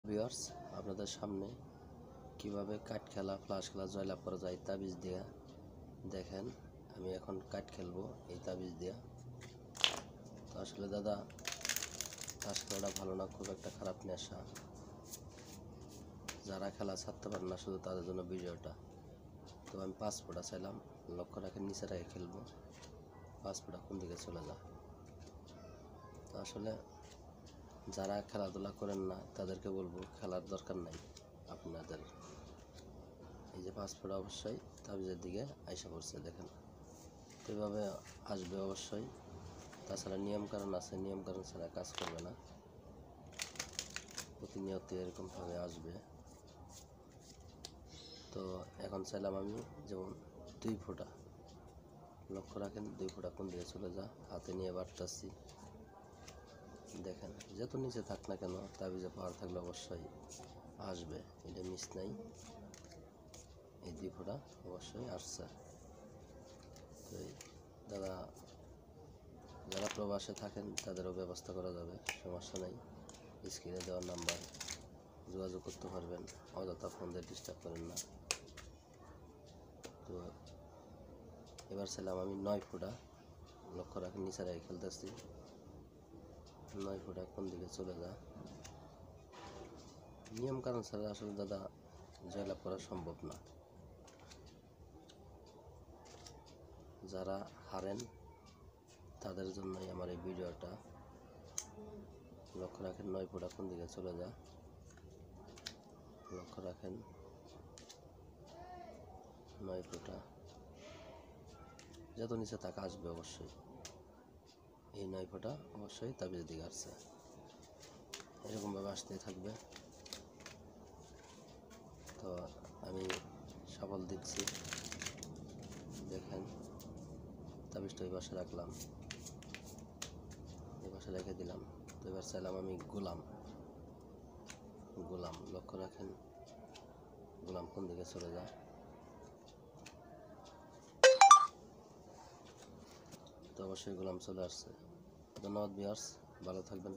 Viewers, আপনাদের সামনে কিভাবে কাঠ খেলা ফ্লাশ খেলা জয়লাভ করা যায় তাবিজ দিয়া দেখেন। আমি এখন কাঠ খেলবো এই তাবিজ দিয়া। তো আসলে দাদা, তাস খেলাটা ভালো না, খুব একটা খারাপ নেশা। যারা খেলা ছাড়তে পারে না শুধু তাদের জন্য ভিডিওটা। তো আমি 5 ফোঁটা চাইলাম, লক্ষ্য রাখেন নিচে রেখে খেলবো। 5 ফোঁটা কোন দিকে চলে যা। তো আসলে যারা খেলাধুলা করেন না তাদেরকে বলবো খেলার দরকার নাই আপনাদের। এই যে 5 ফোঁটা অবশ্যই তাবিজের দিকে আইসা পড়ছে দেখেন। তো এভাবে আসবে অবশ্যই, তাছাড়া নিয়মকানুন আছে, নিয়মকানুন ছাড়া কাজ করবে না। প্রতিনিয়ত এরকমভাবে আসবে। তো এখন চাইলাম আমি যেমন 2 ফোঁটা, লক্ষ্য রাখেন 2 ফোঁটা কোন দিকে চলে যা। হাতে নিয়ে বাড়তাছি দেখেন, যত নিচে থাক না কেন তাবিজে পাওয়ার থাকলে অবশ্যই আসবে, এটা মিস নাই। এই 2 ফোঁটা অবশ্যই আসছে। তো দাদা, যারা প্রবাসে থাকেন তাদেরও ব্যবস্থা করা যাবে, সমস্যা নেই। স্ক্রিনে দেওয়ার নাম্বার যোগাযোগ করতে পারবেন, অযথা ফোন দিয়ে ডিস্টার্ব করেন না। তো এবার ছিলাম আমি 9 ফোঁটা, লক্ষ্য রাখেন নিচে রেখে খেলতেছি। 9 ফোঁটা কোন দিকে চলে যা। নিয়ম কারণ ছাড়া আসলে দাদা জয়লাভ করা সম্ভব না। যারা হারেন তাদের জন্যই আমার এই ভিডিওটা। লক্ষ্য রাখেন 9 ফোঁটা কোন দিকে চলে যা। লক্ষ্য রাখেন 9 ফোঁটা যত নিচে তাকে আসবে অবশ্যই। এই 9 ফোঁটা অবশ্যই তাবিজের দিকে আসছে, এরকমভাবে আসতেই থাকবে। তো আমি সাফল দিচ্ছি দেখেন। তাবিজটা এই পাশে রাখলাম, এই পাশে রেখে দিলাম। তো এবার চাইলাম আমি গোলাম। লক্ষ্য রাখেন গোলাম কোন দিকে চলে যায়। তো অবশ্যই গোলাম চলে আসছে। ধন্যবাদ ভিউয়ার্স, ভালো থাকবেন।